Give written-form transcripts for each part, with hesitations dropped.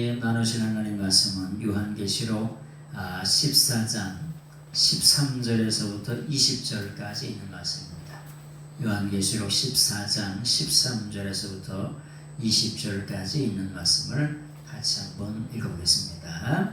나누신 하나님 말씀은 요한계시록 14장 13절에서부터 20절까지 있는 말씀입니다. 요한계시록 14장 13절에서부터 20절까지 있는 말씀을 같이 한번 읽어보겠습니다.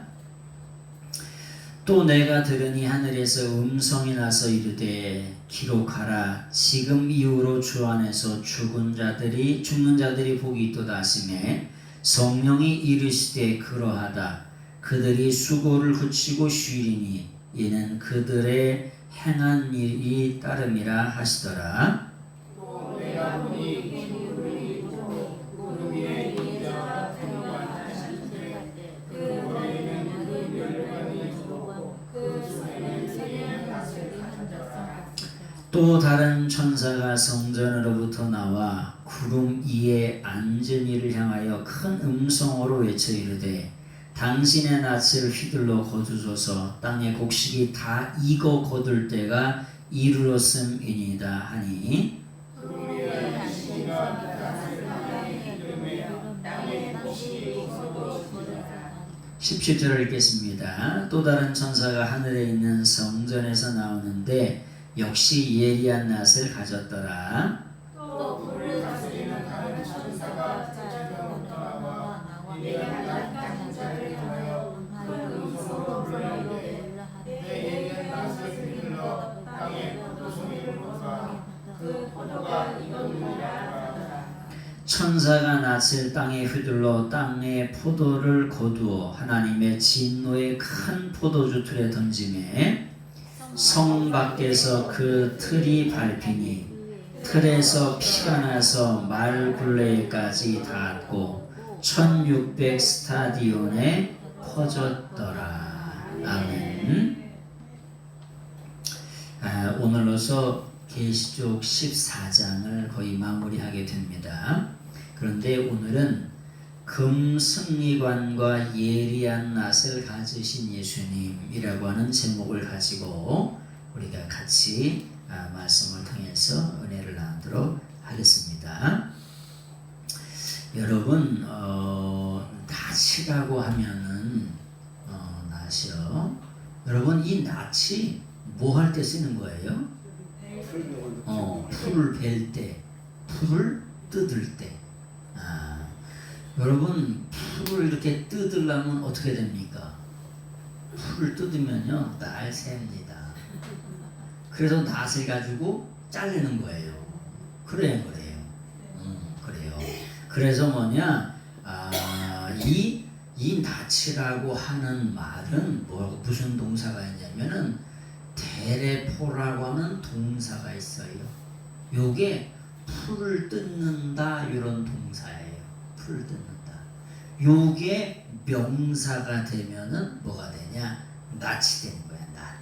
또 내가 들으니 하늘에서 음성이 나서 이르되 기록하라. 지금 이후로 주 안에서 죽는 자들이 복이 있도다 하시매 성령이 이르시되 그러하다. 그들이 수고를 그치고 쉬리니 이는 그들의 행한 일이 따름이라 하시더라. 또 내가 보니 기구를 입고 구름 위에 인자가 태어나 가시되 그 머리에는 그 멸관이 있고 그 손에는 세계의 낫을 가졌다. 또 다른 천사가 성전으로부터 나와 구름 위에 앉은 이를 향하여 큰 음성으로 외쳐 이르되 당신의 낯을 휘둘러 거두소서. 땅의 곡식이 다 익어 거둘 때가 이르렀음이니이다 하니 17절을 읽겠습니다. 또 다른 천사가 하늘에 있는 성전에서 나오는데 역시 예리한 낫을 가졌더라. 또 불을 다스리는 다른 천사가 제자로부터 나와 예리한 낫 자를 향하여 그 음성으로 불러이르되 내 예리한 낫을 휘둘러 땅에 포도송이를 꽂아 그 포도가 익었느니라 하더라. 천사가 낫을 땅에 휘둘러 땅에 포도를 거두어 하나님의 진노의 큰 포도주 틀에 던지매 성 밖에서 그 틀이 밟히니 틀에서 피가 나서 말 굴레까지 닿았고 1600 스타디온에 퍼졌더라. 아멘. 오늘로서 계시록 14장을 거의 마무리하게 됩니다. 그런데 오늘은 금승리관과 예리한 낫을 가지신 예수님이라고 하는 제목을 가지고 우리가 같이 말씀을 통해서 은혜를 나누도록 하겠습니다. 여러분 낫이라고 하면은 낫이요. 여러분 이 낫이 뭐 할 때 쓰는 거예요? 풀을 벨 때, 풀을 뜯을 때. 여러분 풀을 이렇게 뜯으려면 어떻게 됩니까? 풀을 뜯으면요 날 셉니다. 그래서 낫을 가지고 자르는 거예요. 그래요. 그래서 뭐냐 이 낫이라고 하는 말은 무슨 동사가 있냐면은 데레포라고 하는 동사가 있어요. 요게 풀을 뜯는다 이런 동사예요. 풀을 뜯는다. 요게 명사가 되면은 뭐가 되냐? 낫이 되는 거야. 낫.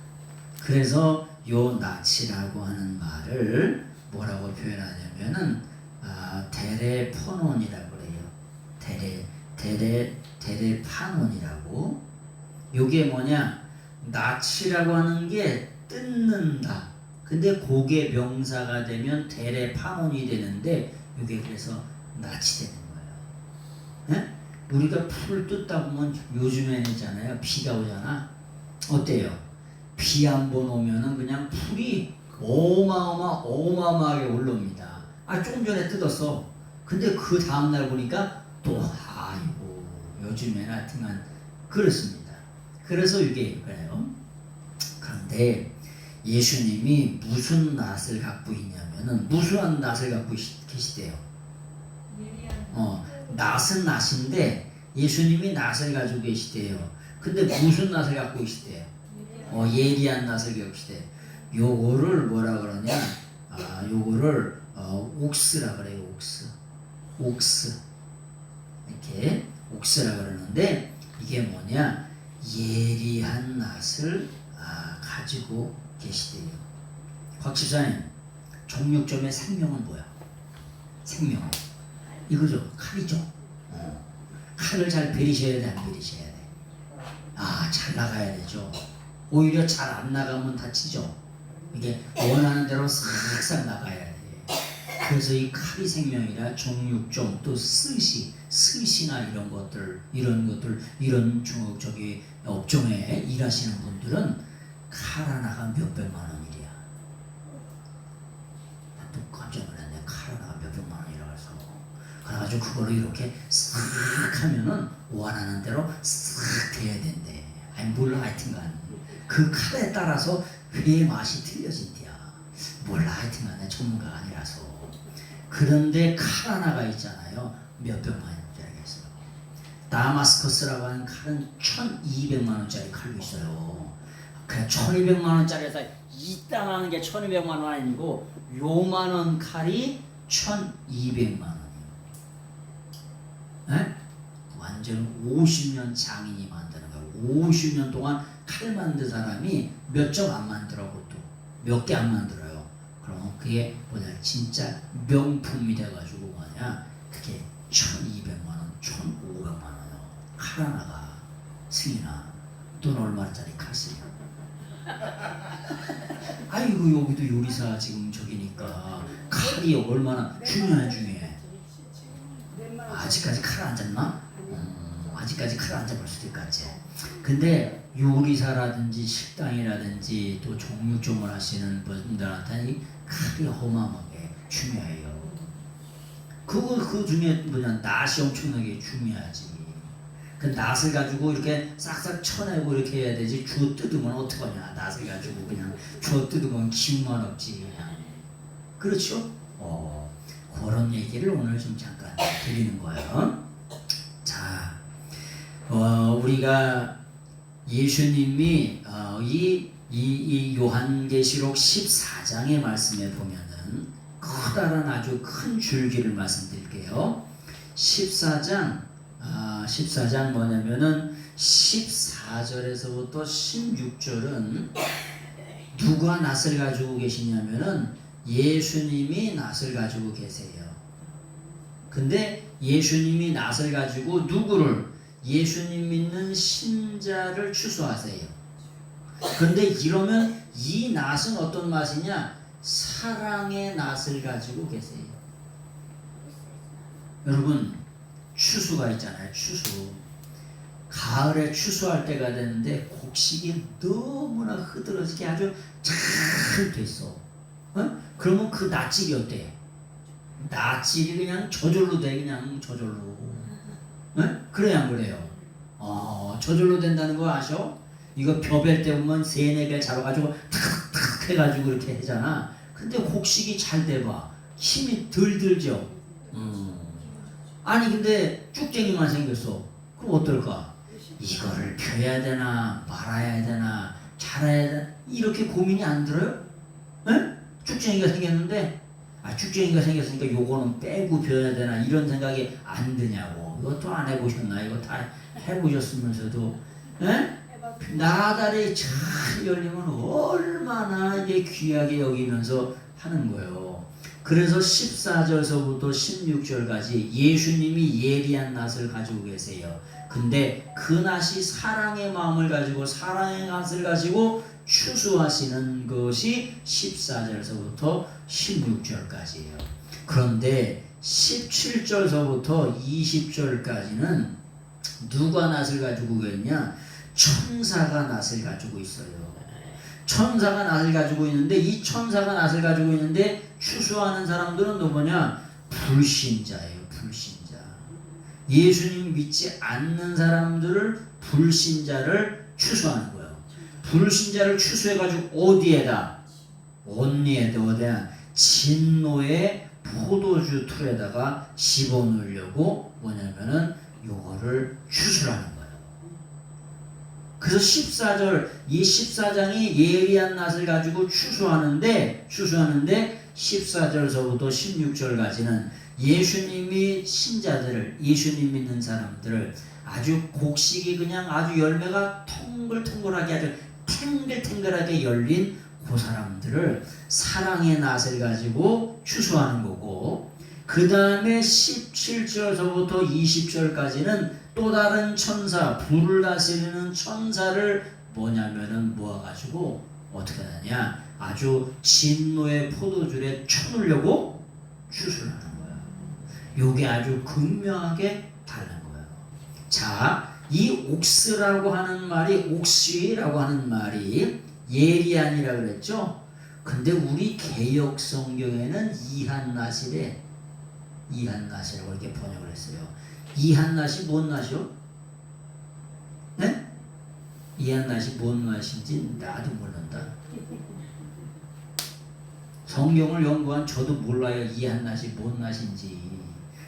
그래서 요 낫이라고 하는 말을 뭐라고 표현하냐면은 데레포논이라고 그래요. 데레파논이라고. 요게 뭐냐? 낫이라고 하는 게 뜯는다. 근데 그게 명사가 되면 데레파논이 되는데 이게 그래서 낫이 되는 거예요. 네? 우리가 풀을 뜯다 보면 요즘에는 있잖아요. 비가 오잖아. 어때요? 비 한 번 오면은 그냥 풀이 어마어마하게 올라옵니다. 조금 전에 뜯었어. 근데 그 다음날 보니까 또 아이고 요즘에는 하여튼간 그렇습니다. 그래서 이게 그래요. 그런데 예수님이 무슨 낫을 갖고 있냐면은 무수한 낫을 갖고 계시대요. 낫은 낫인데 예수님이 낫을 가지고 계시대요. 근데 무슨 낫을 갖고 계시대요? 예리한 낫을 갖고 계시대요. 요거를 뭐라 그러냐? 요거를 옥스라 그래요. 옥스. 이렇게 옥스라 그러는데 이게 뭐냐? 예리한 낫을 가지고 계시대요. 곽 집사님, 정육점의 생명은 뭐야? 생명 이거죠. 칼이죠. 칼을 잘 베리셔야 돼, 안 베리셔야 돼? 잘 나가야 되죠. 오히려 잘 안 나가면 다치죠. 이게 원하는 대로 싹싹 나가야 돼. 그래서 이 칼이 생명이라 정육점 또 스시나 이런 것들 이런 저기 업종에 일하시는 분들은 칼 하나가 몇백만 원이래요. 또 깜짝 놀랐네. 칼 하나가 몇백만 원이라고 해서. 그래가지고 그거를 이렇게 싹 하면은 원하는 대로 싹 돼야 된대. 아니 몰라 하여튼간 그 칼에 따라서 회의 맛이 틀려진대요. 몰라 하여튼간에 전문가가 아니라서. 그런데 칼 하나가 있잖아요. 몇백만 원짜리가 있어요. 다마스커스라고 하는 칼은 1200만 원짜리 칼도 있어요. 그래 1200만 원짜리에서 이따만한 게 1200만 원 아니고 요만한 칼이 1200만 원이에요. 에? 완전 50년 장인이 만드는 거예요. 50년 동안 칼 만든 사람이 몇 점 안 만들어 그것도 몇 개 안 만들어요. 그러면 그게 뭐냐 진짜 명품이 돼가지고 뭐냐 그게 1200만 원, 1500만 원이요. 칼 하나가 승인아 돈 얼마짜리 칼 쓰냐? 아이고 여기도 요리사 지금 저기니까 칼이 얼마나 중요해. 아직까지 칼 안 잡나? 아직까지 칼 안 잡을 수도 있겠지. 근데 요리사라든지 식당이라든지 또 정육점을 하시는 분들한테는 칼이 어마어마하게 중요해요. 그 중에 뭐냐 낫이 엄청나게 중요하지. 그 낫을 가지고 이렇게 싹싹 쳐내고 이렇게 해야 되지. 주워 뜯으면 어떡하냐. 낫을 가지고 그냥 주워 뜯으면 기운만 없지. 그렇죠? 그런 얘기를 오늘 좀 잠깐 드리는 거예요. 자, 우리가 예수님이 이 요한계시록 14장의 말씀에 보면은 커다란 아주 큰 줄기를 말씀드릴게요. 14장 뭐냐면은 14절에서부터 16절은 누가 낫을 가지고 계시냐면은 예수님이 낫을 가지고 계세요. 근데 예수님이 낫을 가지고 누구를 예수님 믿는 신자를 추수하세요. 근데 이러면 이 낫은 어떤 맛이냐? 사랑의 낫을 가지고 계세요. 여러분 추수가 있잖아요. 추수. 가을에 추수할 때가 되는데 곡식이 너무나 흐드러지게 아주 잘 됐어. 그러면 그 낫질이 어때? 낫질이 그냥 저절로 돼. 그냥 저절로. 그래야 안 그래요? 저절로 된다는 거 아셔? 이거 벼벨 때 보면 3-4개 잡아가지고 탁탁 해가지고 이렇게 하잖아. 근데 곡식이 잘 돼봐. 힘이 덜 들죠? 아니 근데 쭉쟁이만 생겼어. 그럼 어떨까? 이거를 펴야 되나 말아야 되나 잘해야 되나 이렇게 고민이 안 들어요? 쭉쟁이가 생겼는데 쭉쟁이가 생겼으니까 요거는 빼고 벼야 되나 이런 생각이 안 드냐고. 이것도 안 해보셨나? 이거 다 해보셨으면서도 나달이 잘 열리면 얼마나 이게 귀하게 여기면서 하는 거예요. 그래서 14절서부터 16절까지 예수님이 예리한 낫을 가지고 계세요. 근데 그 낫이 사랑의 마음을 가지고 사랑의 낫을 가지고 추수하시는 것이 14절서부터 16절까지예요. 그런데 17절서부터 20절까지는 누가 낫을 가지고 있냐? 천사가 낫을 가지고 있어요. 천사가 낫을 가지고 있는데 이 천사가 낫을 가지고 있는데 추수하는 사람들은 누구냐? 불신자예요. 불신자. 예수님 믿지 않는 사람들을 불신자를 추수하는 거예요. 불신자를 추수해가지고 어디에다? 어디야? 진노의 포도주 틀에다가 집어넣으려고 뭐냐면은 요거를 추수하는 거예요. 그래서 14절, 이 14장이 예리한 낫을 가지고 추수하는데 14절서부터 16절까지는 예수님이 신자들을, 예수님 믿는 사람들을 아주 곡식이 그냥 아주 열매가 통글통글하게 아주 탱글탱글하게 열린 그 사람들을 사랑의 낫을 가지고 추수하는 거고, 그 다음에 17절서부터 20절까지는 또 다른 천사, 불을 다스리는 천사를 뭐냐면은 모아가지고 어떻게 하냐? 아주 진노의 포도주에 쳐놓으려고 추수를 하는 거야. 요게 아주 극명하게 다른 거예요. 자, 이 옥스라고 하는 말이, 옥시라고 하는 말이 예리한이라고 그랬죠? 근데 우리 개역 성경에는 이한나실에, 이한나시라고 이렇게 번역을 했어요. 이한나시 뭔 나시요? 네? 이한나시 뭔 나시인지 나도 모른다. 성경을 연구한 저도 몰라요. 이한나시 뭔 나시인지.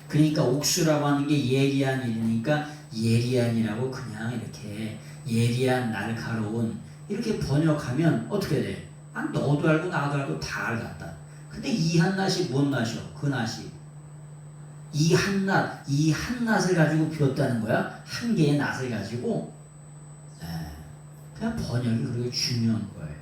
그러니까 옥수라고 하는 게 예리한 일이니까 예리한이라고 그냥 이렇게 예리한 날카로운 이렇게 번역하면 어떻게 돼? 아, 너도 알고 나도 알고 다 알겠다. 근데 이한낫이 뭔 낫이요? 그 낫이 이 한낫을 가지고 비웠다는 거야. 한 개의 낫을 가지고. 그냥 번역이 그렇게 중요한 거예요.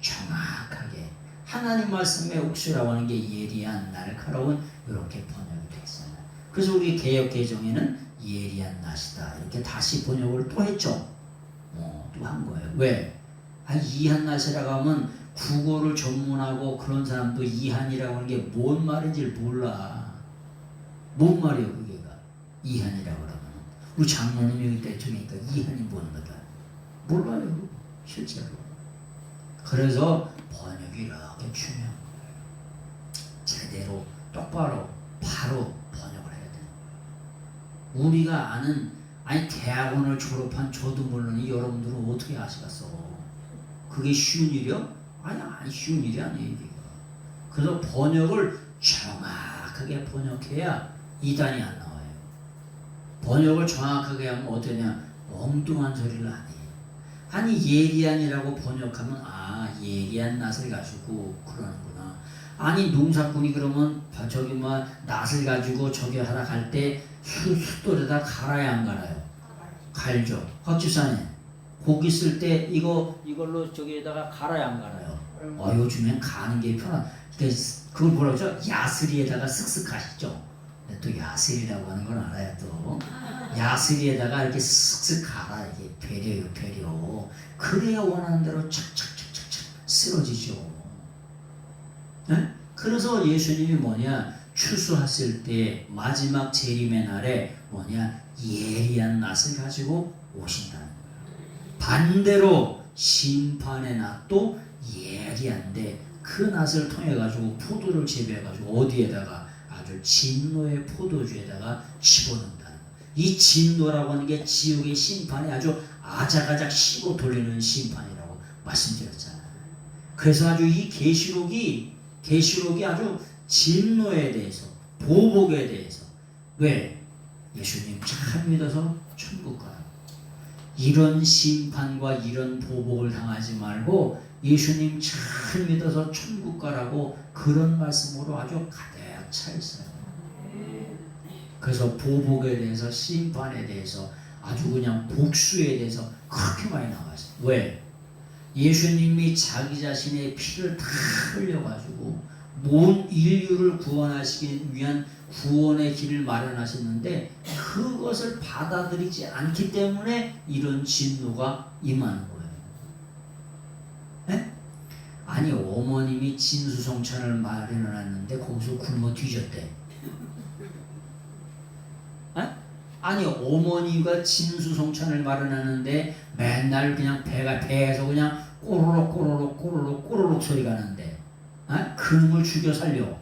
정확하게 하나님 말씀의 옥수라고 하는 게 예리한 날카로운 이렇게 번역이 됐어요. 그래서 우리 개역 개정에는 예리한 낫이다 이렇게 다시 번역을 또 했죠. 또 한 거예요. 왜? 이한 낫이라고 하면 국어를 전문하고 그런 사람도 이한이라고 하는 게 뭔 말인지 몰라. 뭔 말이에요 그게가? 이한이라고 그러면 우리 장로님 여기 때쪽이니까 이한이 뭔 거다 몰라요 실제로. 그래서 번역이 이렇게 중요한 거예요. 제대로 똑바로 바로 번역을 해야 돼요. 우리가 아는 대학원을 졸업한 저도 물론이 여러분들은 어떻게 아시겠어? 그게 쉬운 일이요? 아니 쉬운 일이 아니에요 이게. 그래서 번역을 정확하게 번역해야 이단이 안 나와요. 번역을 정확하게 하면 어떠냐? 엉뚱한 소리를 안 해요. 아니 예리한이라고 번역하면 예리한 낫을 가지고 그러는구나. 아니 농사꾼이 그러면 저기 낫을 가지고 저기 하러 갈 때 숫돌에다 갈아야 안 갈아요? 갈죠. 박주사님 고기 쓸 때 이걸로 저기에다가 갈아야 안 갈아요? 요즘엔 가는 게 편한. 그걸 뭐라고 하죠? 야스리에다가 쓱쓱 가시죠. 또 야스리라고 하는 건 알아요 또. 야스리에다가 이렇게 쓱쓱 갈아. 이게 배려요 배려. 그래야 원하는 대로 착착착착착 쓰러지죠. 네? 그래서 예수님이 추수하실 때 마지막 재림의 날에 예리한 낫을 가지고 오신다는 거예요. 반대로 심판의 낫도 예리한데 그 낫을 통해 가지고 포도를 재배해 가지고 어디에다가 아주 진노의 포도주에다가 집어넣는다는 거예요. 이 진노라고 하는 게 지옥의 심판에 아주 아작아작 씹어 돌리는 심판이라고 말씀드렸잖아요. 그래서 아주 이 계시록이 아주 진노에 대해서 보복에 대해서 왜? 예수님 참 믿어서 천국 가요. 이런 심판과 이런 보복을 당하지 말고 예수님 참 믿어서 천국 가라고 그런 말씀으로 아주 가득 차 있어요. 그래서 보복에 대해서 심판에 대해서 아주 그냥 복수에 대해서 그렇게 많이 나와있어요. 왜? 예수님이 자기 자신의 피를 다 흘려가지고 온 인류를 구원하시기 위한 구원의 길을 마련하셨는데 그것을 받아들이지 않기 때문에 이런 진노가 임하는 거예요. 네? 아니 어머님이 진수성찬을 마련해놨는데 거기서 굶어 뒤졌대. 네? 아니 어머니가 진수성찬을 마련하는데 맨날 그냥 배에서 그냥 꼬르륵 꼬르륵 꼬르륵 꼬르륵 소리가 나는데 그놈을 죽여 살려.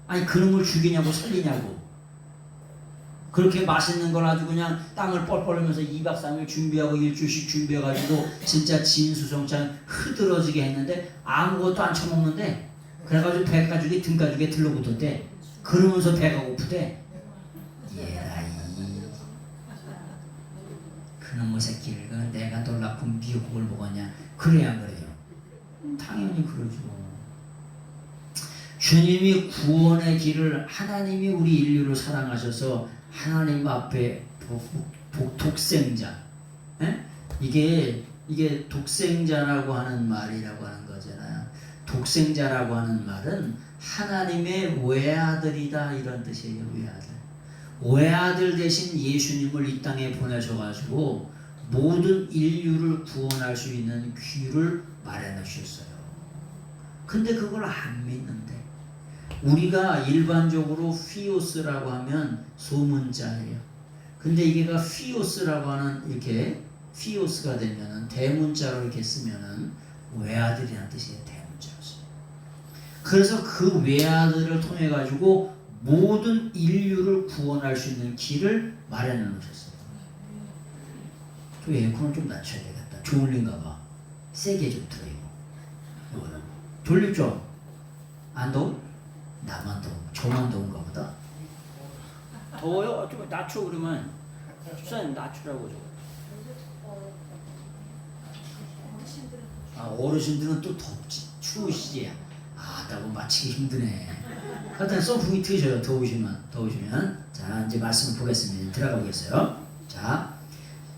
아니 그놈을 죽이냐고 살리냐고. 그렇게 맛있는 걸 아주 그냥 땅을 뻘뻘 흘면서 2박 3일 준비하고 일주일씩 준비해가지고 진짜 진수성찬 흐드러지게 했는데 아무것도 안 처먹는데 그래가지고 배가죽이 등가죽에 들러붙었대. 그러면서 배가 고프대. 예라이 그놈의 새끼를 내가 놀랍고 미역국을 먹었냐. 그래야 그래요. 당연히 그러죠. 주님이 구원의 길을 하나님이 우리 인류를 사랑하셔서 하나님 앞에 독생자 이게 독생자라고 하는 말이라고 하는 거잖아요. 독생자라고 하는 말은 하나님의 외아들이다 이런 뜻이에요. 외아들 대신 예수님을 이 땅에 보내셔가지고 모든 인류를 구원할 수 있는 귀를 마련해 주셨어요. 근데 그걸 안 믿는데 우리가 일반적으로 피오스라고 하면 소문자예요. 근데 이게가 피오스라고 하는 이렇게 피오스가 되면은 대문자로 이렇게 쓰면은 외아들이라는 뜻이에요. 대문자로 써요. 그래서 그 외아들을 통해 가지고 모든 인류를 구원할 수 있는 길을 마련해 놓으셨어요. 저 에어컨을 좀 낮춰야 되겠다. 졸린가 봐. 세게 좀 틀어 이거. 이거는 졸립죠? 안 더워? 나만 더워. 저만 더운가 보다. 더워요? 좀 낮춰 그러면. 집사님 낮추라고 좀. 아 어르신들은 또 덥지. 추우시지. 아 나고 맞히기 힘드네. 하여튼 선풍기 트셔요. 더우시면. 자 이제 말씀을 보겠습니다. 들어가보겠어요. 자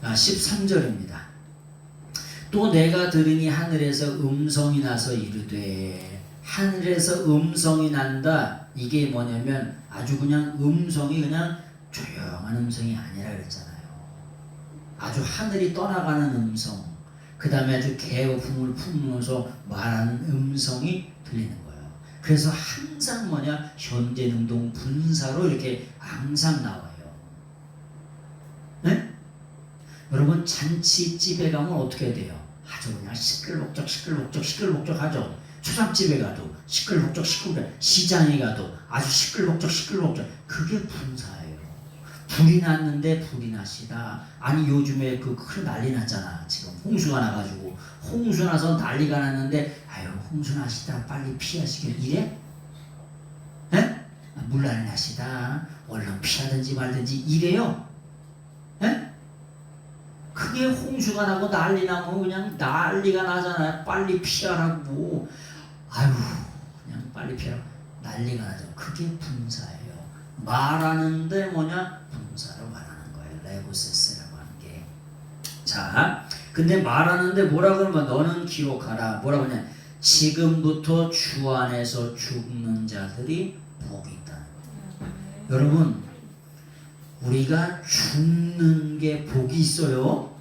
13절입니다. 또 내가 들으니 하늘에서 음성이 나서 이르되, 하늘에서 음성이 난다. 이게 뭐냐면 아주 그냥 음성이 그냥 조용한 음성이 아니라 그랬잖아요. 아주 하늘이 떠나가는 음성, 그 다음에 아주 개호풍을 품으면서 말하는 음성이 들리는 거예요. 그래서 항상 뭐냐 현재 능동 분사로 이렇게 항상 나와요. 네? 여러분 잔치집에 가면 어떻게 돼요? 아주 그냥 시끌벅적 하죠. 초상집에 가도 시끌벅적 시장에 가도 아주 시끌벅적 그게 분사예요. 불이 났는데 불이 나시다. 아니 요즘에 그 큰 난리 났잖아. 지금 홍수가 나가지고 홍수 나서 난리가 났는데 아유 홍수 나시다 빨리 피하시길 이래? 에? 물난리 나시다 얼른 피하든지 말든지 이래요? 에? 그게 홍수가 나고 난리 나면 그냥 난리가 나잖아요. 빨리 피하라고. 아유 그냥 빨리 피하라고 난리가 나죠. 그게 분사예요. 말하는데 뭐냐 분사로 말하는 거예요. 레고세스라고 하는 게. 자 근데 말하는데 뭐라 그러면 너는 기록하라. 뭐라고 하냐 지금부터 주 안에서 죽는 자들이 복이 있다는 거예요. 여러분 우리가 죽는 게 복이 있어요.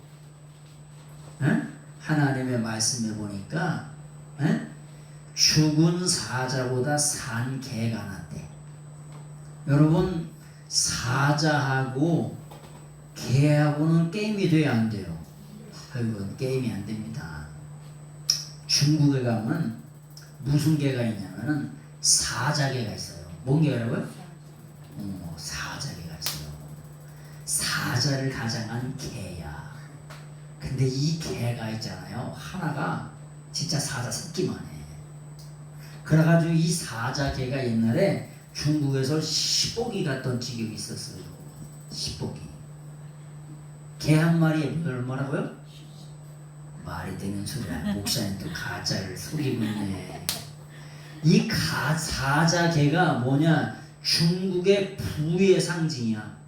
에? 하나님의 말씀에 보니까 에? 죽은 사자보다 산 개가 낫대. 여러분 사자하고 개하고는 게임이 돼야 안 돼요. 이건 게임이 안 됩니다. 중국에 가면 무슨 개가 있냐면은 사자개가 있어요. 뭔 개라고요? 사자개가 있어요. 사자를 가장한 개야. 근데 이 개가 있잖아요. 하나가 진짜 사자 새끼만 해. 그래가지고 이 사자개가 옛날에 중국에서 10억이 갔던 지경이 있었어요. 10억이. 개 한 마리에 얼마라고요? 말이 되는 소리야. 목사님 또 가짜를 속이고 있네. 이 사자개가 뭐냐? 중국의 부의 상징이야.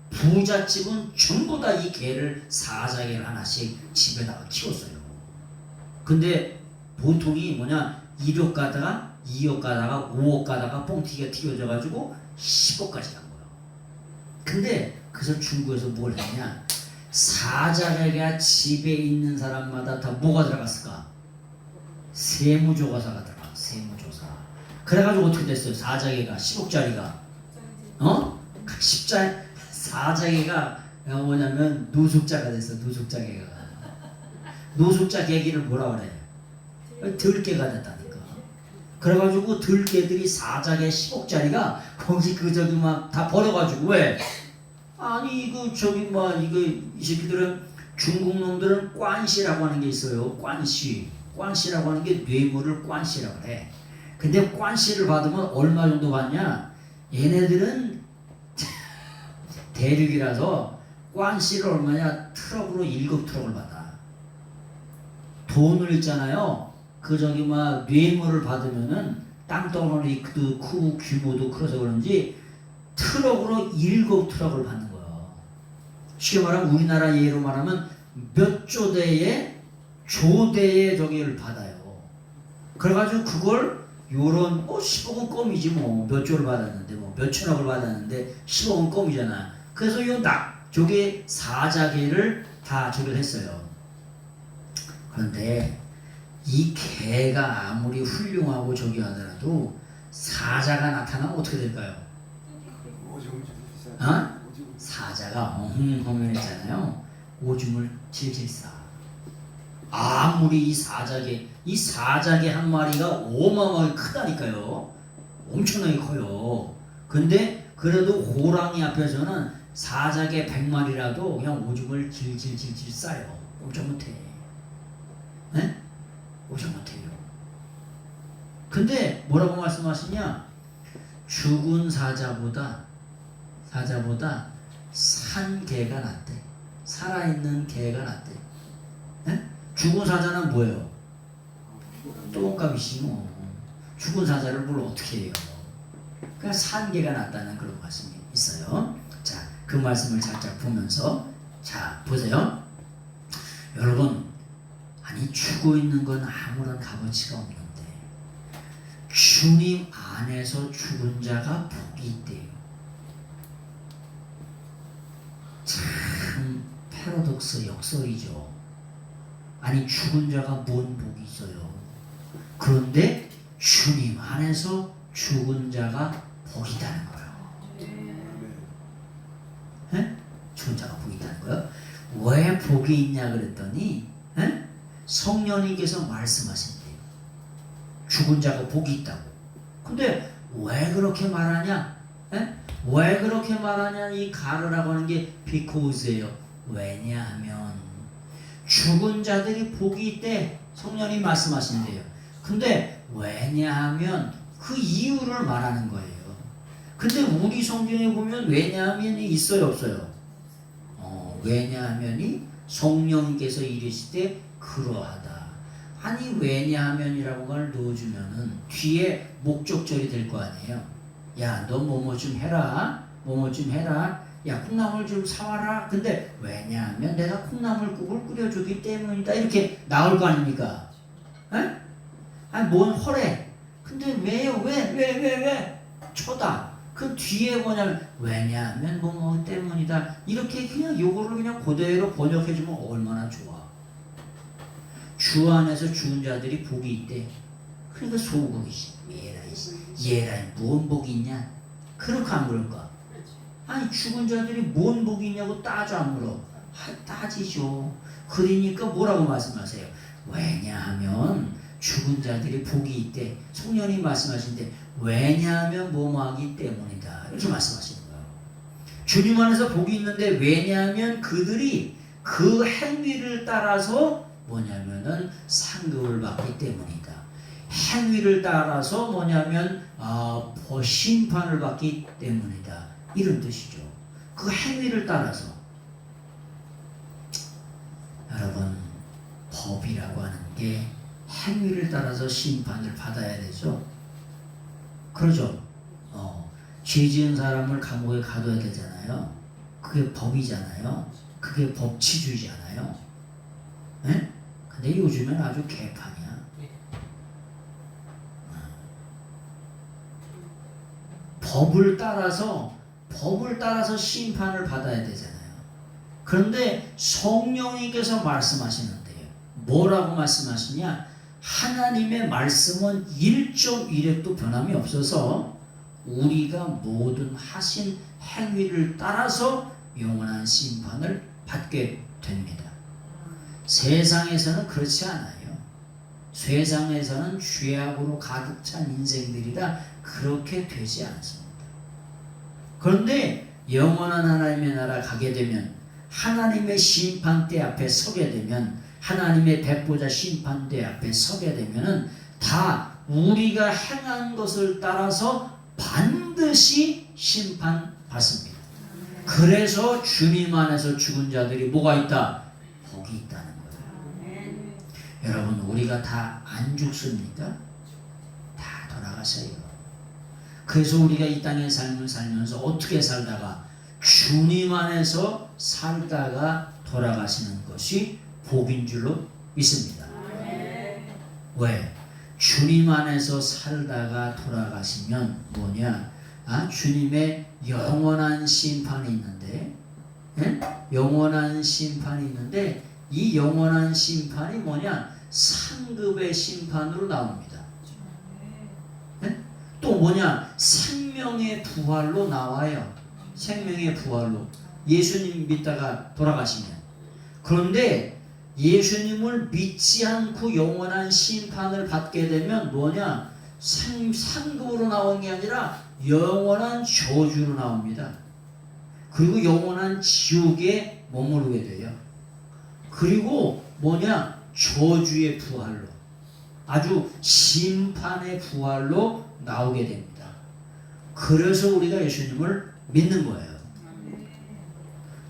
부잣집은 전부 다 이 개를 사자개를 하나씩 집에다가 키웠어요. 근데 보통이 뭐냐? 1억 가다가 2억 가다가 5억 가다가 뻥튀기가 튀겨져가지고 10억까지 간 거야. 근데 그래서 중국에서 뭘 했냐? 사자개가 집에 있는 사람마다 다 뭐가 들어갔을까? 세무조사가 들어가. 세무조사. 그래가지고 어떻게 됐어요? 사자개가 10억짜리가 사자개가 뭐냐면 노숙자가 됐어. 노숙자개가. 노숙자 개기를 뭐라 그래? 들개가 됐다니까. 그래가지고 들개들이 사자개 10억짜리가 거기 저기 막 다 버려가지고 왜? 아니 이거 이 새끼들은 중국 놈들은 관시라고 하는 게 있어요. 관시라고 하는 게 뇌물을 관시라고 해. 근데 관시를 받으면 얼마 정도 받냐? 얘네들은 대륙이라서 관시를 얼마냐? 트럭으로 1급 트럭을 받아. 돈을 있잖아요. 뇌물을 받으면은 땅덩어리 그 규모도 커서 그런지 트럭으로 1급 트럭을 받는 거예요. 쉽게 말하면 우리나라 예로 말하면 몇 조대의 저기를 받아요. 그래가지고 그걸 요런 10억은 껌이지 뭐. 몇 조를 받았는데 뭐 몇 천억을 받았는데 10억은 껌이잖아. 그래서 저게 사자개를 다 저기를 했어요. 그런데 이 개가 아무리 훌륭하고 저기 하더라도 사자가 나타나면 어떻게 될까요? 오줌 어? 사자가 어흥허명했잖아요. 오줌을 질질 싸. 아무리 이 사자개 한 마리가 어마어마하게 크다니까요. 엄청나게 커요. 근데 그래도 호랑이 앞에서는 사자개 100마리라도 그냥 오줌을 질질질질 싸요. 엄청 못해. 네? 엄청 못해요. 근데 뭐라고 말씀하시냐? 죽은 사자보다 산 개가 낫대. 살아있는 개가 낫대. 네? 죽은 사자는 뭐예요? 똥값이지 뭐. 죽은 사자를 뭘 어떻게 해요? 그러니까 산 개가 낫다는 그런 말씀이 있어요. 자, 그 말씀을 살짝 보면서 자, 보세요. 여러분, 아니 죽어 있는 건 아무런 값어치가 없는데 주님 안에서 죽은 자가 복이 있대요. 참 패러독스 역설이죠. 아니 죽은 자가 뭔 복이 있어요. 그런데 주님 안에서 죽은 자가 복이 있다는 거예요. 에? 죽은 자가 복이 있다는 거예요. 왜 복이 있냐 그랬더니 에? 성령님께서 말씀하신대요. 죽은 자가 복이 있다고. 근데 왜 그렇게 말하냐? 에? 왜 그렇게 말하냐? 이 가르라고 하는 게 because예요. 왜냐하면 죽은 자들이 복이 있대. 성령이 말씀하신대요. 근데 왜냐하면 그 이유를 말하는 거예요. 근데 우리 성경에 보면 왜냐하면이 있어요, 없어요? 왜냐하면이 성령께서 이르시되 그러하다. 아니 왜냐하면이라고 걸 넣어주면은 뒤에 목적절이 될 거 아니에요. 야, 너 뭐뭐 좀 해라. 뭐뭐 좀 해라. 야, 콩나물 좀 사와라. 근데 왜냐하면 내가 콩나물국을 끓여주기 때문이다. 이렇게 나올 거 아닙니까? 에? 아니 뭔 허래. 근데 왜요? 왜? 초다. 그 뒤에 뭐냐면 왜냐하면 뭐 때문이다. 이렇게 그냥 요거를 그냥 그대로 번역해주면 얼마나 좋아. 주 안에서 죽은 자들이 복이 있대. 그러니까 소국이지. 얘라 뭔 복이 있냐? 그렇게 안 물을까? 아니 죽은 자들이 뭔 복이 있냐고 따져 안 물어. 따지죠. 그러니까 뭐라고 말씀하세요? 왜냐하면 죽은 자들이 복이 있대. 성령님 말씀하신데 왜냐하면 뭐뭐하기 때문이다. 이렇게 말씀하시는 거예요. 주님 안에서 복이 있는데 왜냐하면 그들이 그 행위를 따라서 뭐냐면은 상급을 받기 때문이다. 행위를 따라서 뭐냐면 심판을 받기 때문이다. 이런 뜻이죠. 그 행위를 따라서. 여러분, 법이라고 하는 게 행위를 따라서 심판을 받아야 되죠. 그러죠. 죄 지은 사람을 감옥에 가둬야 되잖아요. 그게 법이잖아요. 그게 법치주의잖아요. 네? 근데 요즘엔 아주 개판이야. 법을 따라서 심판을 받아야 되잖아요. 그런데 성령님께서 말씀하시는데요. 뭐라고 말씀하시냐? 하나님의 말씀은 1.1획도 변함이 없어서 우리가 모든 하신 행위를 따라서 영원한 심판을 받게 됩니다. 세상에서는 그렇지 않아요. 세상에서는 죄악으로 가득 찬 인생들이라 그렇게 되지 않습니다. 그런데 영원한 하나님의 나라 가게 되면 하나님의 심판대 앞에 서게 되면 하나님의 백보자 심판대 앞에 서게 되면은 다 우리가 행한 것을 따라서 반드시 심판받습니다. 그래서 주님 안에서 죽은 자들이 뭐가 있다? 복이 있다는 거예요. 여러분, 우리가 다 안 죽습니까? 다 돌아가세요. 그래서 우리가 이 땅의 삶을 살면서 어떻게 살다가 주님 안에서 살다가 돌아가시는 것이 복인 줄로 믿습니다. 왜? 주님 안에서 살다가 돌아가시면 뭐냐? 주님의 영원한 심판이 있는데, 영원한 심판이 있는데 이 영원한 심판이 뭐냐? 상급의 심판으로 나옵니다. 또 뭐냐? 생명의 부활로 나와요. 생명의 부활로. 예수님 믿다가 돌아가시면. 그런데 예수님을 믿지 않고 영원한 심판을 받게 되면 뭐냐? 상급으로 나온 게 아니라 영원한 저주로 나옵니다. 그리고 영원한 지옥에 머무르게 돼요. 그리고 뭐냐? 저주의 부활로, 아주 심판의 부활로 나오게 됩니다. 그래서 우리가 예수님을 믿는 거예요.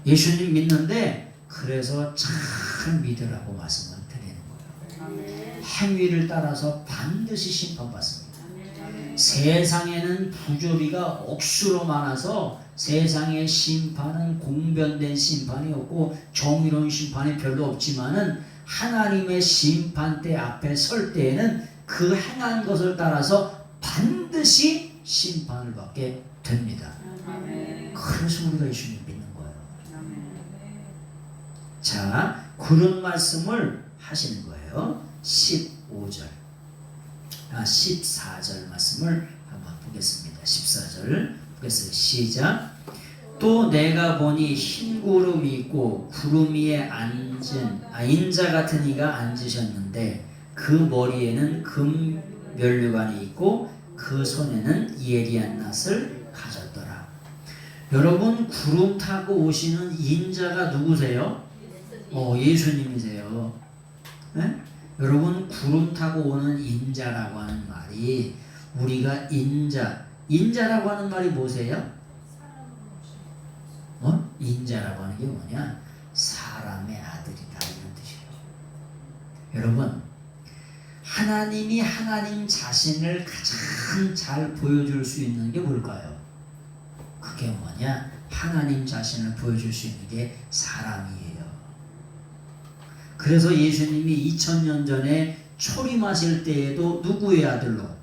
예수님 믿는데 그래서 잘 믿으라고 말씀을 드리는 거예요. 행위를 따라서 반드시 심판받습니다. 세상에는 부조리가 억수로 많아서 세상의 심판은 공변된 심판이 없고 정의로운 심판이 별로 없지만은 하나님의 심판대 앞에 설 때에는 그 행한 것을 따라서 반드시 심판을 받게 됩니다. 그래서 우리가 예수님 믿는 거예요. 자, 그런 말씀을 하시는 거예요. 14절 말씀을 한번 보겠습니다. 14절 보겠습니다. 시작. 또 내가 보니 흰 구름이 있고 구름 위에 앉은 인자 같은 이가 앉으셨는데 그 머리에는 금 면류관이 있고 그 손에는 예리한 낫을 가졌더라. 여러분, 구름 타고 오시는 인자가 누구세요? 예수님이세요. 네? 여러분, 구름 타고 오는 인자라고 하는 말이 우리가 인자라고 하는 말이 뭐세요? 인자라고 하는 게 뭐냐? 사람의 아들이다, 이런 뜻이에요. 여러분, 하나님이 하나님 자신을 가장 잘 보여줄 수 있는 게 뭘까요? 그게 뭐냐? 하나님 자신을 보여줄 수 있는 게 사람이에요. 그래서 예수님이 2000년 전에 초림하실 때에도 누구의 아들로?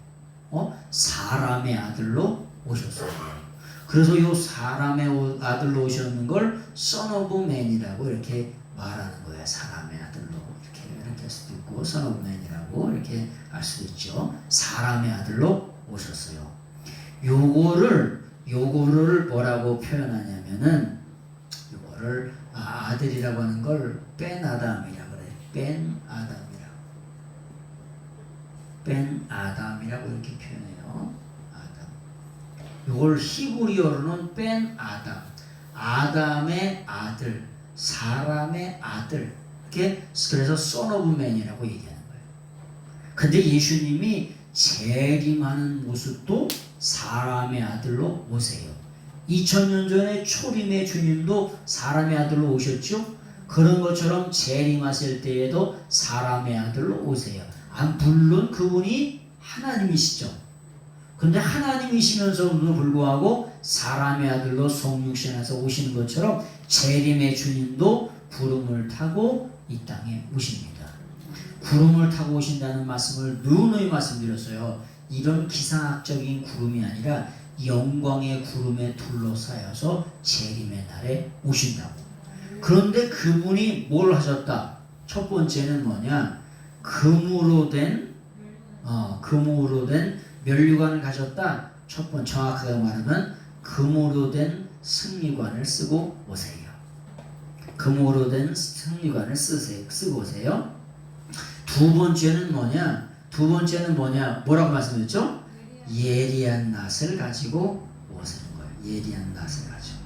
사람의 아들로 오셨어요. 그래서 이 사람의 아들로 오셨는 걸 Son of Man이라고 이렇게 말하는 거예요. 사람의 아들로 이렇게 할 수도 있고 Son of Man이라고 이렇게 할 수도 있죠. 사람의 아들로 오셨어요. 요거를 뭐라고 표현하냐면은 요거를 아들이라고 하는 걸 뺀 아담이라고 그래요. 뺀 아담이라고 이렇게 표현해요. 이걸 히브리어로는 뺀 아담, 아담의 아들, 사람의 아들, 이렇게 그래서 Son of Man이라고 얘기하는 거예요. 근데 예수님이 재림하는 모습도 사람의 아들로 오세요. 2000년 전에 초림의 주님도 사람의 아들로 오셨죠? 그런 것처럼 재림하실 때에도 사람의 아들로 오세요. 물론 그분이 하나님이시죠. 근데 하나님이시면서도 불구하고 사람의 아들로 성육신에서 오시는 것처럼 재림의 주님도 구름을 타고 이 땅에 오십니다. 구름을 타고 오신다는 말씀을 누누이 말씀드렸어요. 이런 기상학적인 구름이 아니라 영광의 구름에 둘러싸여서 재림의 날에 오신다고. 그런데 그분이 뭘 하셨다? 첫 번째는 뭐냐? 금으로 된 면류관을 가졌다. 첫 번째, 정확하게 말하면 금으로 된 승리관을 쓰고 오세요. 금으로 된 승리관을 쓰고 오세요. 두 번째는 뭐냐? 뭐라고 말씀드렸죠? 예리한 낫을 가지고 오시는 거예요. 예리한 낫을 가지고.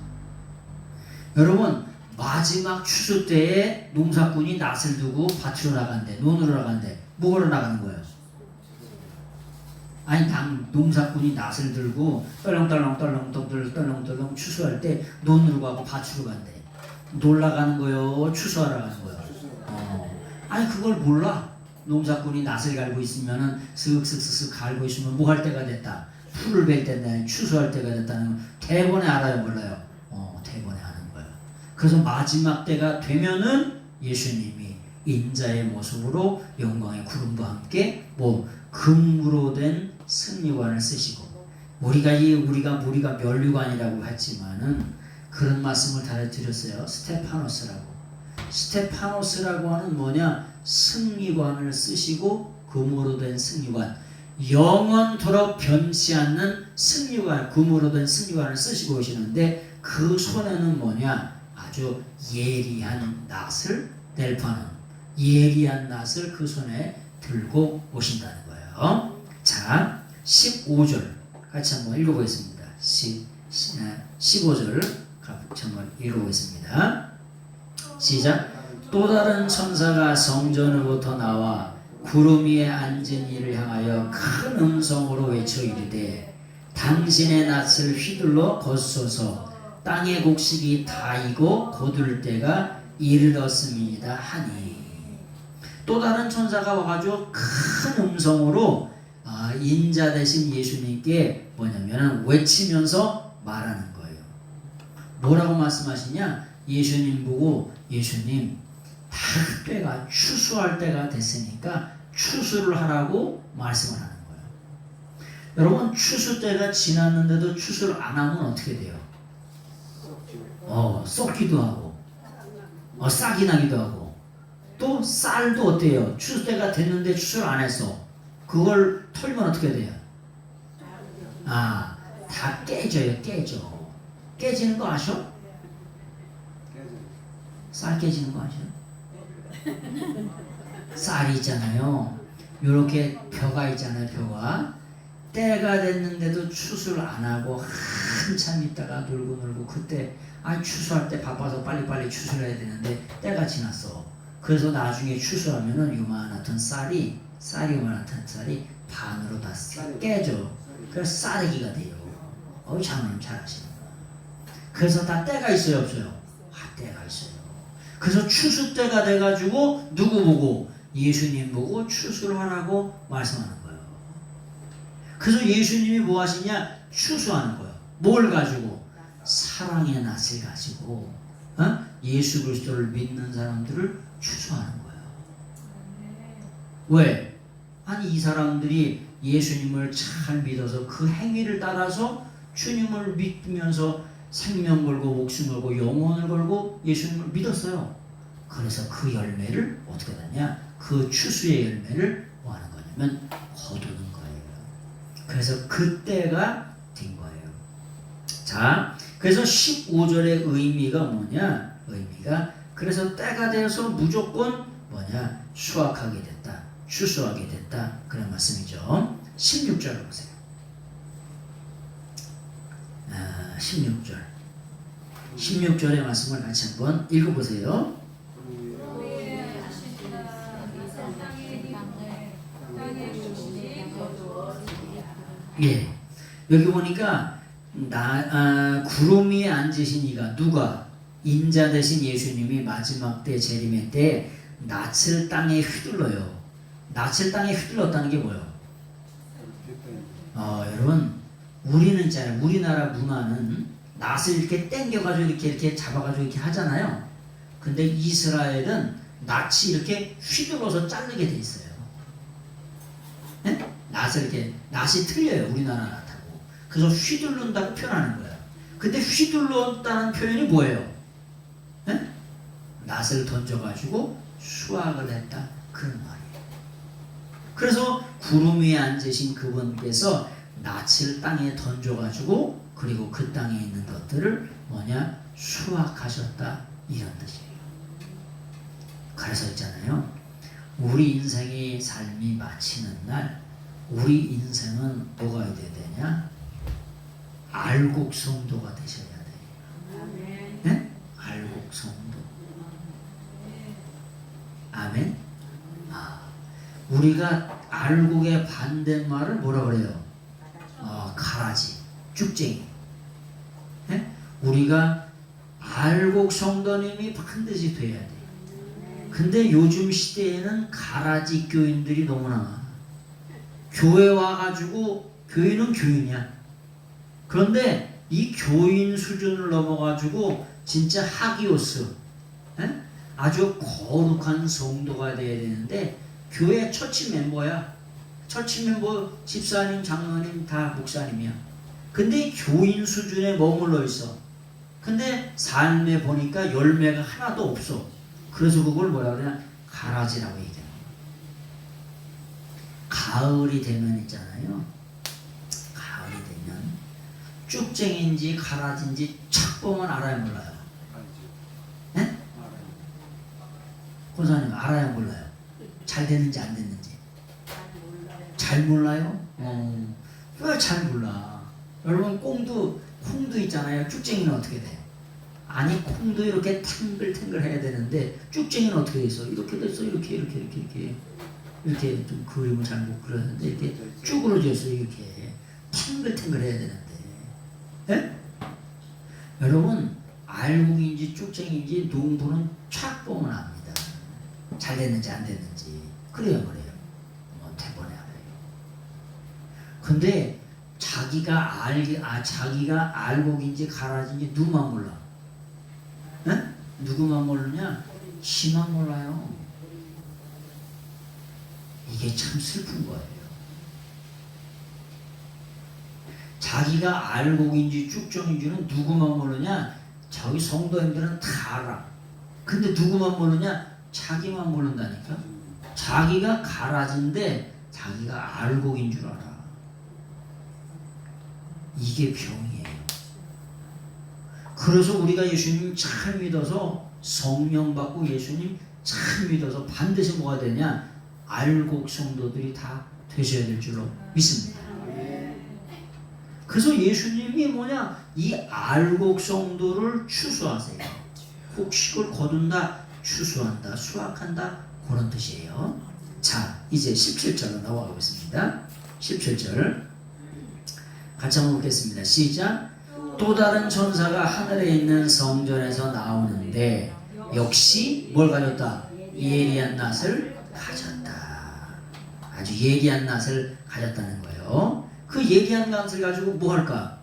여러분, 마지막 추수 때에 농사꾼이 낫을 두고 밭으로 나간대, 논으로 나간대. 뭐하러 나가는 거예요? 농사꾼이 낫을 들고 떨렁떨렁 추수할 때 논으로 가고 밭으로 간대. 놀러가는 거요? 추수하러 가는 거요? 그걸 몰라. 농사꾼이 낫을 갈고 있으면은 슥슥슥슥 갈고 있으면 뭐 할 때가 됐다. 풀을 벨 때다. 추수할 때가 됐다는 대번에 알아요, 몰라요? 대번에 아는 거예요. 그래서 마지막 때가 되면은 예수님이 인자의 모습으로 영광의 구름과 함께 금으로 된 승리관을 쓰시고, 우리가 면류관이라고 했지만은 그런 말씀을 다 드렸어요. 스테파노스라고 하는 승리관을 쓰시고 금으로 된 승리관. 영원토록 변치 않는 승류관, 금으로 된 승류관을 쓰시고 오시는데 그 손에는 뭐냐? 아주 예리한 낫을 델파는 예리한 낫을 그 손에 들고 오신다는 거예요. 자, 15절 같이 한번 읽어보겠습니다. 15절 같이 한번 읽어보겠습니다. 시작. 또 다른 천사가 성전으로부터 나와 구름 위에 앉은 이를 향하여 큰 음성으로 외쳐 이르되 당신의 낫을 휘둘러 거쏘서 땅의 곡식이 다이고 거둘 때가 이르렀음이다 하니. 또 다른 천사가 와가지고 큰 음성으로 인자 되신 예수님께 뭐냐면 외치면서 말하는 거예요. 뭐라고 말씀하시냐? 예수님 보고 예수님 다 때가 추수할 때가 됐으니까 추수를 하라고 말씀을 하는 거예요. 여러분 추수 때가 지났는데도 추수를 안 하면 어떻게 돼요? 썩기도 하고 싹이 나기도 하고 또 쌀도 어때요? 추수 때가 됐는데 추수를 안 했어. 그걸 털면 어떻게 돼요? 다 깨져요. 깨지는 거 아셔? 쌀 깨지는 거 아셔? 쌀이 있잖아요. 요렇게 벼가 있잖아요. 벼가 때가 됐는데도 추수를 안 하고 한참 있다가 놀고 그때 추수할 때 바빠서 빨리빨리 추수를 해야 되는데 때가 지났어. 그래서 나중에 추수하면은 요만한 쌀이 요만한 쌀이 반으로 다 깨져. 그래서 쌀이기가 돼요. 장로님 잘 아시는구나. 그래서 다 때가 있어요, 없어요? 때가 있어요. 그래서 추수 때가 돼가지고 누구 보고? 예수님 보고 추수를 하라고 말씀하는 거예요. 그래서 예수님이 뭐 하시냐? 추수하는 거예요. 뭘 가지고? 사랑의 낫을 가지고 예수 그리스도를 믿는 사람들을 추수하는 거예요. 왜? 이 사람들이 예수님을 잘 믿어서 그 행위를 따라서 주님을 믿으면서 생명 걸고 목숨 걸고 영혼을 걸고 예수님을 믿었어요. 그래서 그 열매를 어떻게 하냐? 그 추수의 열매를 뭐 하는 거냐면 거두는 거예요. 그래서 그때가 된 거예요. 자, 그래서 15절의 의미가 뭐냐? 그래서 때가 되어서 무조건 뭐냐? 수확하게 됐다. 추수하게 됐다. 그런 말씀이죠. 16절 보세요. 16절의 말씀을 같이 한번 읽어보세요. 예, 여기 보니까 구름 위에 앉으신 이가 누가? 인자 되신 예수님이 마지막 때 재림의 때 낯을 땅에 휘둘러요. 낯을 땅에 휘둘렀다는 게 뭐예요? 여러분 우리는 있잖아요. 우리나라 문화는 낫을 이렇게 당겨가지고 이렇게 잡아가지고 이렇게 하잖아요. 근데 이스라엘은 낫이 이렇게 휘둘러서 자르게 돼 있어요. 네? 낫을 이렇게 낫이 틀려요. 우리나라 낫하고. 그래서 휘둘른다고 표현하는 거예요. 근데 휘둘렀다는 표현이 뭐예요? 네? 낫을 던져가지고 수확을 했다. 그런 말이에요. 그래서 구름 위에 앉으신 그분께서 낫을 땅에 던져가지고 그리고 그 땅에 있는 것들을 뭐냐? 수확하셨다. 이런 뜻이에요. 그래서 있잖아요. 우리 인생의 삶이 마치는 날 우리 인생은 뭐가 돼야 되냐? 알곡 성도가 되셔야 돼요. 네? 알곡 성도. 아멘. 우리가 알곡의 반대말을 뭐라 그래요? 가라지, 쭉쟁이. 네? 우리가 알곡 성도님이 반드시 돼야 돼. 근데 요즘 시대에는 가라지 교인들이 너무나 많아. 교회 와가지고 교인은 교인이야. 그런데 이 교인 수준을 넘어가지고 진짜 하기오스, 네? 아주 거룩한 성도가 돼야 되는데 교회 처치 멤버야. 처치 멤버 집사님, 장로님 다 목사님이야. 근데 교인 수준에 머물러 있어. 근데 삶에 보니까 열매가 하나도 없어. 그래서 그걸 뭐라 그러냐? 가라지라고 얘기하는 거야. 가을이 되면 있잖아요. 가을이 되면 쭉쟁인지 가라진지 척 보면 알아요, 몰라요? 예? 알아요. 권사님 알아요, 몰라요? 잘 됐는지 안 됐는지 잘 몰라요? 왜 잘 몰라? 여러분 콩도 있잖아요. 쭉쟁이는 어떻게 돼요? 아니 콩도 이렇게 탱글탱글 해야 되는데 쭉쟁이는 어떻게 됐어? 이렇게 됐어. 이렇게 좀 그림을 잘 못 그렸는데 이렇게 쭈그러졌어요. 이렇게 탱글탱글 해야 되는데, 예? 여러분 알곡인지 쭉쟁이인지 농부는 촥 보면 압니다. 잘 됐는지 안 됐는지. 그래요. 대본에 알아요. 근데 자기가 알곡인지 가라진지 누구만 몰라? 예? 누구만 모르냐? 지만 몰라요. 이게 참 슬픈 거예요. 자기가 알곡인지 쭉정인지는 누구만 모르냐? 저기 성도님들은 다 알아. 근데 누구만 모르냐? 자기만 모른다니까. 자기가 가라진데 자기가 알곡인 줄 알아. 이게 병이에요. 그래서 우리가 예수님 잘 믿어서 성령 받고 예수님 잘 믿어서 반드시 뭐가 되냐? 알곡 성도들이 다 되셔야 될 줄로 믿습니다. 그래서 예수님이 이 알곡 성도를 추수하세요. 곡식을 거둔다, 추수한다, 수확한다, 그런 뜻이에요. 자, 이제 17절로 나와 보겠습니다. 17절 같이 한번 보겠습니다. 시작. 또 다른 천사가 하늘에 있는 성전에서 나오는데 역시 뭘 가졌다? 예리한 낫을 가졌다. 아주 예리한 낫을 가졌다는 거예요. 그 예리한 낫을 가지고 뭐 할까?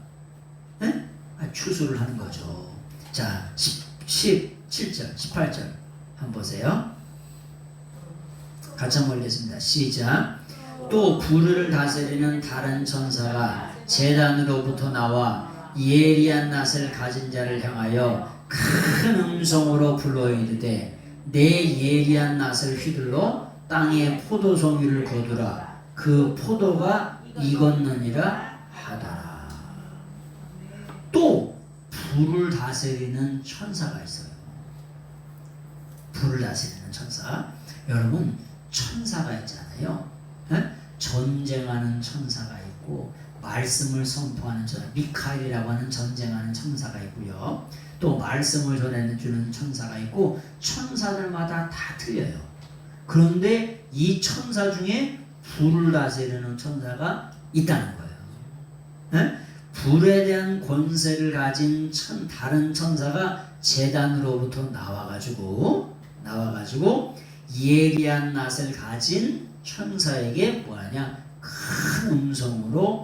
에? 추수를 하는 거죠. 자, 17절, 18절 한번 보세요. 같이 한번 읽겠습니다. 시작. 또 불을 다스리는 다른 천사가 제단으로부터 나와 예리한 낫을 가진 자를 향하여 큰 음성으로 불러 이르되 내 예리한 낫을 휘둘러 땅에 포도송이를 거두라. 그 포도가 익었느니라 하더라. 또 불을 다스리는 천사가 있어요. 불을 다스리는 천사. 여러분 천사가 있잖아요. 전쟁하는 천사가 있고 말씀을 선포하는 천사, 미카엘이라고 하는 전쟁하는 천사가 있고요. 또 말씀을 전해주는 천사가 있고 천사들마다 다 틀려요. 그런데 이 천사 중에 불을 다스리는 천사가 있다는 거예요. 불에 대한 권세를 가진 다른 천사가 제단으로부터 나와가지고 예리한 낫을 가진 천사에게 뭐하냐? 큰 음성으로